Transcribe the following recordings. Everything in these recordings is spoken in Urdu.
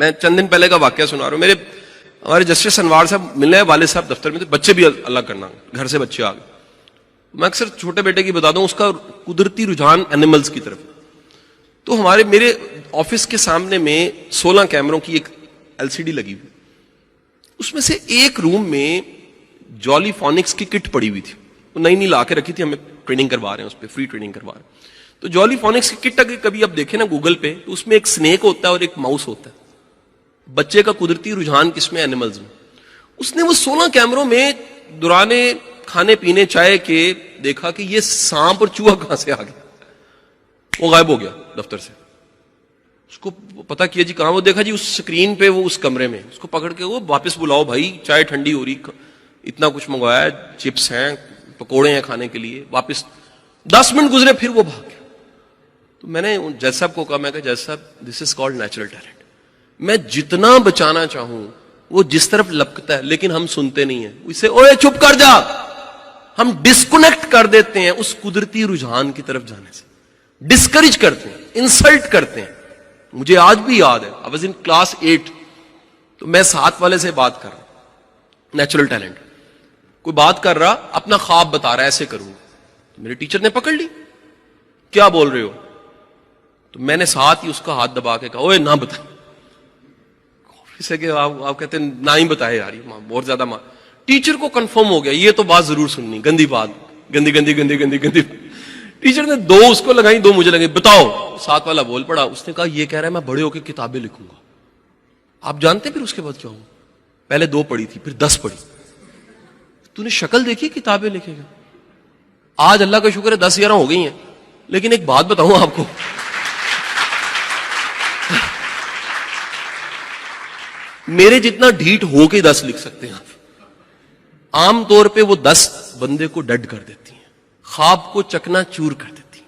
میں چند دن پہلے کا واقعہ سنا رہا ہوں. ہمارے جسٹس انوار صاحب ملنے ہیں, والد صاحب دفتر میں تھے, بچے بھی اللہ کرنا گھر سے بچے آ گئے. میں اکثر چھوٹے بیٹے کی بتا دوں, اس کا قدرتی رجحان اینیملز کی طرف. تو میرے آفس کے سامنے میں 16 کیمروں کی ایک LCD لگی ہوئی, اس میں سے ایک روم میں جولی فونکس کی کٹ پڑی ہوئی تھی, وہ نئی لا کے رکھی تھی, ہمیں ٹریننگ کروا رہے ہیں اس پہ, فری ٹریننگ کروا رہے ہیں. تو جولی فونکس کی کٹ اگر کبھی آپ دیکھیں نا گوگل پہ, تو اس میں ایک سنیک ہوتا ہے اور ایک ماؤس ہوتا ہے. بچے کا قدرتی رجحان کس میں؟ اینیملز میں. اس نے وہ 16 کیمروں میں دوران کھانے پینے چائے کے دیکھا کہ یہ سانپ اور چوہا کہاں سے آ گیا. وہ غائب ہو گیا دفتر سے. اس کو پتا کیا جی کہاں, وہ دیکھا جی اس سکرین پہ, وہ اس کمرے میں. اس کو پکڑ کے وہ واپس بلاؤ بھائی, چائے ٹھنڈی ہو رہی, اتنا کچھ منگوایا, چپس ہیں, پکوڑے ہیں کھانے کے لیے. واپس 10 منٹ گزرے, پھر وہ بھاگ گیا. تو میں نے جج صاحب کو کہا, میں کہا جج صاحب دس از کالڈ نیچرل ٹیلنٹ. میں جتنا بچانا چاہوں وہ جس طرف لپکتا ہے, لیکن ہم سنتے نہیں ہیں. اسے اوے چپ کر جا, ہم ڈسکنیکٹ کر دیتے ہیں اس قدرتی رجحان کی طرف جانے سے, ڈسکریج کرتے ہیں, انسلٹ کرتے ہیں. مجھے آج بھی یاد ہے, I was in class 8, تو میں 7 والے سے بات کر رہا ہوں, نیچرل ٹیلنٹ. کوئی بات کر رہا, اپنا خواب بتا رہا ہے, ایسے کروں. تو میرے ٹیچر نے پکڑ لی, کیا بول رہے ہو؟ تو میں نے ساتھ ہی اس کا ہاتھ دبا کے کہا, اوے نہ بتا. اسے کہ آپ کہتے ہیں نہ ہی بتائے یار, بہت زیادہ ٹیچر کو کنفرم ہو گیا یہ تو بات ضرور سننی, گندی بات, گندی گندی گندی گندی گندی. ٹیچر نے 2 اس کو لگائی, 2 مجھے لگے. بتاؤ. 7 والا بول پڑا, اس نے کہا یہ کہہ رہا ہے میں بڑے ہو کے کتابیں لکھوں گا. آپ جانتے ہیں پھر اس کے بعد کیا ہوں؟ پہلے 2 پڑھی تھی, پھر 10 پڑھی. تو نے شکل دیکھی کتابیں لکھے گا. آج اللہ کا شکر ہے 10-11 ہو گئی ہیں. لیکن ایک بات بتاؤں آپ کو, میرے جتنا ڈھیٹ ہو کے 10 لکھ سکتے ہیں آپ. عام طور پہ وہ 10 بندے کو ڈڈ کر دیتی ہیں, خواب کو چکنا چور کر دیتی ہیں.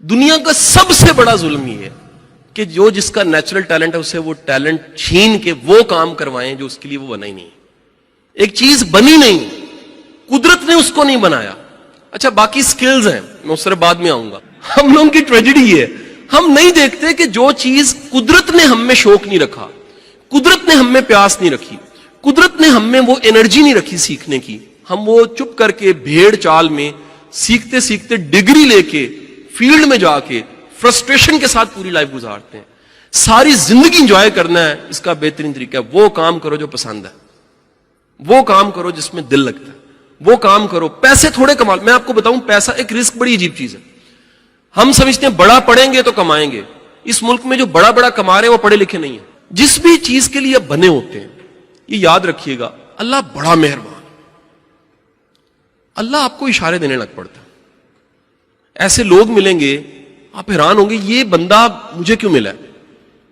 دنیا کا سب سے بڑا ظلم یہ ہے کہ جو جس کا نیچرل ٹیلنٹ ہے اسے وہ ٹیلنٹ چھین کے وہ کام کروائیں جو اس کے لیے وہ بنا ہی نہیں. ایک چیز بنی نہیں, قدرت نے اس کو نہیں بنایا. اچھا باقی سکلز ہیں, میں اس طرح بعد میں آؤں گا. ہم لوگوں کی ٹریجڈی یہ ہے, ہم نہیں دیکھتے کہ جو چیز قدرت نے ہم میں شوق نہیں رکھا, قدرت نے ہم میں پیاس نہیں رکھی, قدرت نے ہم میں وہ انرجی نہیں رکھی سیکھنے کی, ہم وہ چپ کر کے بھیڑ چال میں سیکھتے سیکھتے ڈگری لے کے فیلڈ میں جا کے فرسٹریشن کے ساتھ پوری لائف گزارتے ہیں. ساری زندگی انجوائے کرنا ہے, اس کا بہترین طریقہ ہے وہ کام کرو جو پسند ہے, وہ کام کرو جس میں دل لگتا ہے, وہ کام کرو. پیسے تھوڑے کما, میں آپ کو بتاؤں پیسہ ایک رسک بڑی عجیب چیز ہے. ہم سمجھتے ہیں بڑا پڑھیں گے تو کمائیں گے. اس ملک میں جو بڑا بڑا کما رہے ہیں وہ پڑھے لکھے نہیں ہیں. جس بھی چیز کے لیے بنے ہوتے ہیں یہ یاد رکھیے گا, اللہ بڑا مہربان. اللہ آپ کو اشارے دینے لگ پڑتا ہے. ایسے لوگ ملیں گے آپ حیران ہوں گے یہ بندہ مجھے کیوں ملا ہے.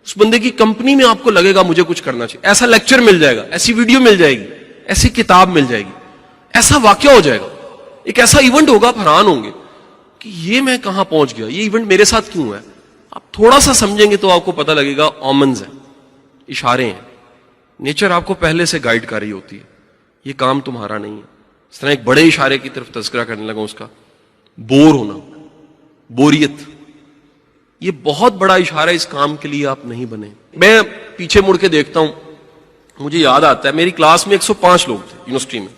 اس بندے کی کمپنی میں آپ کو لگے گا مجھے کچھ کرنا چاہیے. ایسا لیکچر مل جائے گا, ایسی ویڈیو مل جائے گی, ایسی کتاب مل جائے گی, ایسا واقعہ ہو جائے گا, ایک ایسا ایونٹ ہوگا, آپ حیران ہوں گے کہ یہ میں کہاں پہنچ گیا, یہ ایونٹ میرے ساتھ کیوں ہے. آپ تھوڑا سا سمجھیں گے تو آپ کو پتہ لگے گا اومنز ہیں, اشارے ہیں. نیچر آپ کو پہلے سے گائیڈ کر رہی ہوتی ہے, یہ کام تمہارا نہیں ہے. اس طرح ایک بڑے اشارے کی طرف تذکرہ کرنے لگا, اس کا بور ہونا, بوریت, یہ بہت بڑا اشارہ, اس کام کے لیے آپ نہیں بنے. میں پیچھے مڑ کے دیکھتا ہوں, مجھے یاد آتا ہے میری کلاس میں 105 لوگ تھے یونیورسٹی میں,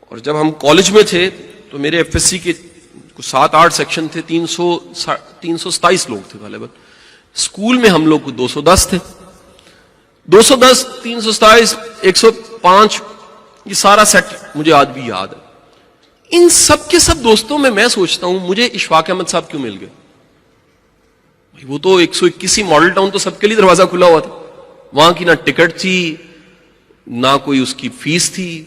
اور جب ہم کالج میں تھے تو میرے FSC کے 7-8 سیکشن تھے, 327 لوگ تھے غالباً. اسکول میں ہم لوگ کو 210 تھے. 210, 327, 105, یہ سارا سیٹ مجھے آج بھی یاد ہے. ان سب کے سب دوستوں میں سوچتا ہوں مجھے اشفاق احمد صاحب کیوں مل گئے. وہ تو 121 ماڈل ٹاؤن تو سب کے لیے دروازہ کھلا ہوا تھا, وہاں کی نہ ٹکٹ تھی نہ کوئی اس کی فیس تھی,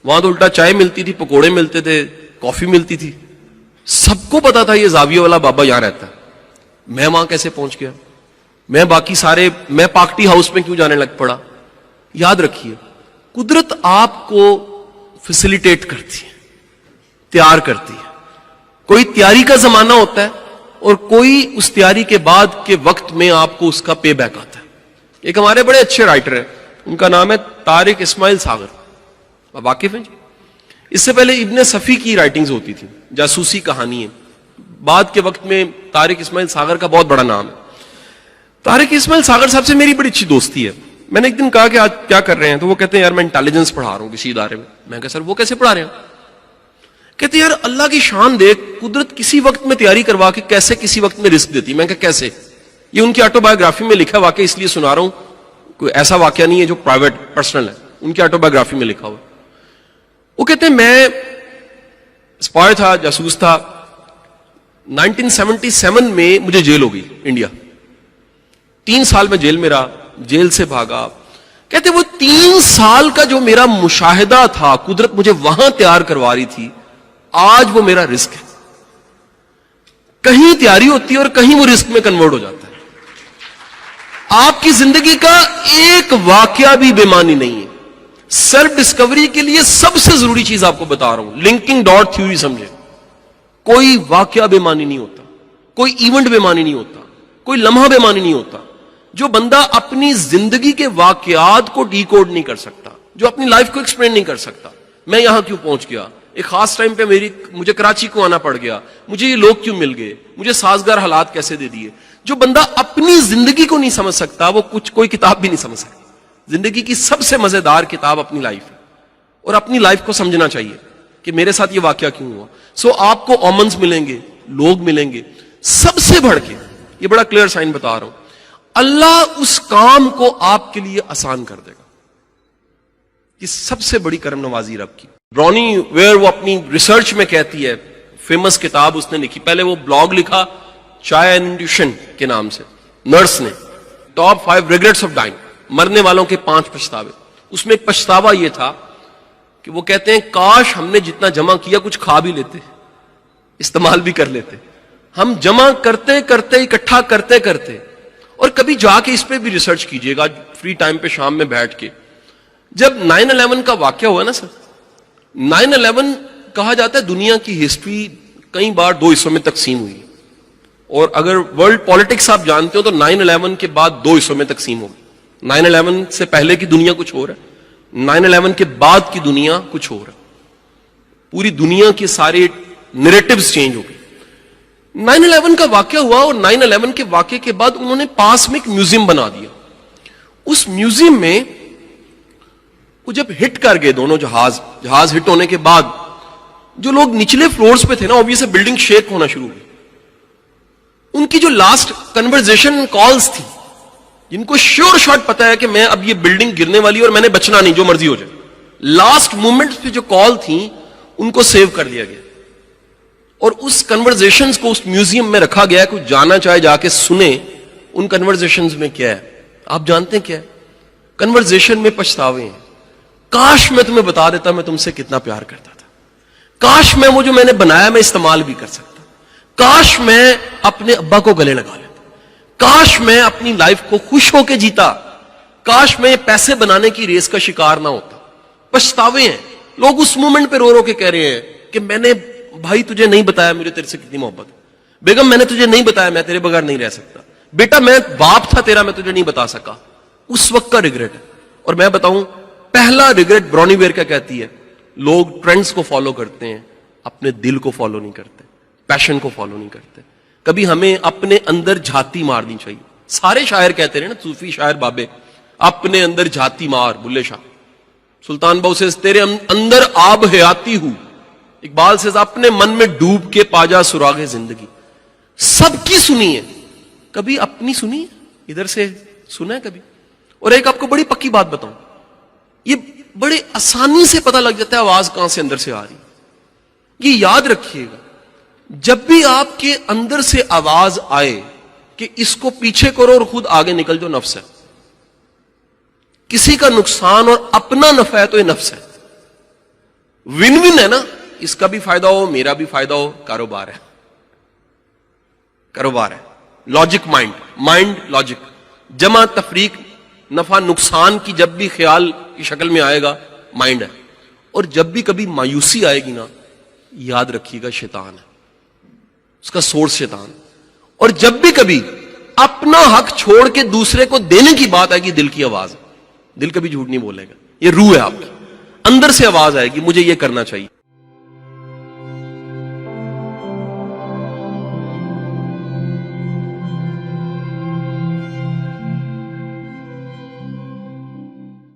وہاں تو الٹا چائے ملتی تھی, پکوڑے ملتے تھے, کافی ملتی تھی. سب کو پتا تھا یہ زاویہ والا بابا یہاں رہتا ہے. میں وہاں کیسے پہنچ گیا, میں باقی سارے, میں پاکٹی ہاؤس میں کیوں جانے لگ پڑا. یاد رکھیے قدرت آپ کو فیسیلیٹیٹ کرتی ہے, تیار کرتی ہے. کوئی تیاری کا زمانہ ہوتا ہے اور کوئی اس تیاری کے بعد کے وقت میں آپ کو اس کا پے بیک آتا ہے. ایک ہمارے بڑے اچھے رائٹر ہیں, ان کا نام ہے طارق اسماعیل ساغر, آپ واقف ہیں؟ اس سے پہلے ابن صفی کی رائٹنگز ہوتی تھی, جاسوسی کہانی ہے. بعد کے وقت میں طارق اسماعیل ساغر کا بہت بڑا نام ہے. طارق اسماعیل ساگر صاحب سے میری بڑی اچھی دوستی ہے. میں نے ایک دن کہا کہ آج کیا کر رہے ہیں, تو وہ کہتے ہیں یار میں انٹیلیجنس پڑھا رہا ہوں کسی ادارے میں. میں کہا سر وہ کیسے پڑھا رہے ہیں؟ کہتے ہیں یار اللہ کی شان دیکھ, قدرت کسی وقت میں تیاری کروا کے کیسے کسی وقت میں رزق دیتی. میں کہا کیسے؟ یہ ان کی آٹو بایوگرافی میں لکھا ہے, واقعہ اس لیے سنا رہا ہوں, کوئی ایسا واقعہ نہیں ہے جو پرائیویٹ پرسنل ہے, ان کی آٹو بایوگرافی میں لکھا ہوا. وہ کہتے ہیں میں اسپائر تھا, جاسوس تھا, 1977 میں مجھے جیل ہو گئی انڈیا, 3 سال میں جیل میں رہا, جیل سے بھاگا. کہتے وہ 3 سال کا جو میرا مشاہدہ تھا, قدرت مجھے وہاں تیار کروا رہی تھی, آج وہ میرا رزق ہے. کہیں تیاری ہوتی ہے اور کہیں وہ رزق میں کنورٹ ہو جاتا ہے. آپ کی زندگی کا ایک واقعہ بھی بے معنی نہیں ہے. سیلف ڈسکوری کے لیے سب سے ضروری چیز آپ کو بتا رہا ہوں, لنکنگ ڈاٹ تھیوری سمجھے. کوئی واقعہ بے معنی نہیں ہوتا, کوئی ایونٹ بے معنی نہیں ہوتا, کوئی لمحہ بے معنی نہیں ہوتا. جو بندہ اپنی زندگی کے واقعات کو ڈی کوڈ نہیں کر سکتا, جو اپنی لائف کو ایکسپلین نہیں کر سکتا, میں یہاں کیوں پہنچ گیا, ایک خاص ٹائم پہ مجھے کراچی کو آنا پڑ گیا, مجھے یہ لوگ کیوں مل گئے, مجھے سازگار حالات کیسے دے دیے. جو بندہ اپنی زندگی کو نہیں سمجھ سکتا, وہ کوئی کتاب بھی نہیں سمجھ سکتا. زندگی کی سب سے مزیدار کتاب اپنی لائف ہے, اور اپنی لائف کو سمجھنا چاہیے کہ میرے ساتھ یہ واقعہ کیوں ہوا. سو آپ کو اومنز ملیں گے, لوگ ملیں گے, سب سے بڑھ کے یہ بڑا کلیئر سائن بتا رہا ہوں, اللہ اس کام کو آپ کے لیے آسان کر دے گا. یہ سب سے بڑی کرم نوازی رب کی. برونی ویئر وہ اپنی ریسرچ میں کہتی ہے, فیمس کتاب اس نے لکھی, پہلے وہ بلاگ لکھا چائے اینڈ نیوٹریشن کے نام سے, نرس نے, ٹاپ 5 ریگریٹس آف ڈائنگ, مرنے والوں کے 5 پچھتاوے. اس میں ایک پچھتاوا یہ تھا کہ وہ کہتے ہیں کاش ہم نے جتنا جمع کیا کچھ کھا بھی لیتے, استعمال بھی کر لیتے. ہم جمع کرتے کرتے اکٹھا کرتے کرتے, اور کبھی جا کے اس پہ بھی ریسرچ کیجئے گا فری ٹائم پہ شام میں بیٹھ کے. جب 9/11 کا واقعہ ہوا نا سر, 9/11 کہا جاتا ہے دنیا کی ہسٹری کئی بار 2 حصوں میں تقسیم ہوئی, اور اگر ورلڈ پالیٹکس آپ جانتے ہو تو 9/11 کے بعد 2 حصوں میں تقسیم ہوگی. 9/11 سے پہلے کی دنیا کچھ اور ہے, 9/11 کے بعد کی دنیا کچھ اور ہے. پوری دنیا کے سارے نیریٹیوز چینج ہو گئے. 9/11 کا واقعہ ہوا, اور 9/11 کے واقعے کے بعد انہوں نے پاس میں ایک میوزیم بنا دیا. اس میوزیم میں وہ جب ہٹ کر گئے دونوں جہاز ہٹ ہونے کے بعد, جو لوگ نچلے فلورز پہ تھے نا, obviously بلڈنگ شیک ہونا شروع ہوئی. ان کی جو لاسٹ کنورزیشن کالز تھی, جن کو شیور شاٹ پتا ہے کہ میں اب یہ بلڈنگ گرنے والی اور میں نے بچنا نہیں, جو مرضی ہو جائے, لاسٹ مومنٹ پہ جو کال تھیں ان کو سیو کر لیا گیا, اور اس کنورزیشنز کو اس میوزیم میں رکھا گیا ہے. کوئی جانا چاہے جا کے سنے ان کنورزیشنز میں کیا ہے. آپ جانتے ہیں کیا ہے کنورزیشن میں؟ پچھتاوے ہیں. کاش میں تمہیں بتا دیتا میں تم سے کتنا پیار کرتا تھا, کاش میں وہ جو میں نے بنایا میں استعمال بھی کر سکتا, کاش میں اپنے ابا کو گلے لگا لیتا, کاش میں اپنی لائف کو خوش ہو کے جیتا, کاش میں پیسے بنانے کی ریس کا شکار نہ ہوتا. پچھتاوے ہیں. لوگ اس مومنٹ پہ رو رو کے کہہ رہے ہیں کہ میں نے بھائی تجھے نہیں بتایا مجھے تیرے سے کتنی محبت ہے, بیگم میں نے تجھے نہیں بتایا میں تیرے بغیر نہیں رہ سکتا, بیٹا میں باپ تھا تیرا میں تجھے نہیں بتا سکا. اس وقت کا ریگریٹ ہے. اور میں بتاؤں پہلا ریگریٹ برونی ویئر کیا کہتی ہے, لوگ ٹرینڈز کو فالو کرتے ہیں, اپنے دل کو فالو نہیں کرتے, پیشن کو فالو نہیں کرتے. کبھی ہمیں اپنے اندر جھاتی مارنی چاہیے. سارے شاعر کہتے ہیں نا, صوفی شاعر بابے, اپنے اندر جھاتی مار. بلے شاہ, سلطان بہو سے تیرے اندر آب حیاتی ہوں. اقبال سے اپنے من میں ڈوب کے پاجا سراغ زندگی. سب کی سنی ہے, کبھی اپنی سنی ہے, ادھر سے سنا ہے کبھی. اور ایک آپ کو بڑی پکی بات بتاؤں, یہ بڑے آسانی سے پتہ لگ جاتا ہے آواز کہاں سے اندر سے آ رہی. یہ یاد رکھیے گا, جب بھی آپ کے اندر سے آواز آئے کہ اس کو پیچھے کرو اور خود آگے نکل جو, نفس ہے. کسی کا نقصان اور اپنا نفع ہے تو یہ نفس ہے. ون ون ہے نا, اس کا بھی فائدہ ہو میرا بھی فائدہ ہو, کاروبار ہے. کاروبار ہے. لاجک مائنڈ لاجک, جمع تفریق, نفع نقصان کی جب بھی خیال کی شکل میں آئے گا مائنڈ ہے. اور جب بھی کبھی مایوسی آئے گی نا, یاد رکھیے گا شیطان ہے, اس کا سورس شیطان. اور جب بھی کبھی اپنا حق چھوڑ کے دوسرے کو دینے کی بات آئے گی, دل کی آواز. دل کبھی جھوٹ نہیں بولے گا, یہ روح ہے آپ کی, اندر سے آواز آئے گی مجھے یہ کرنا چاہیے.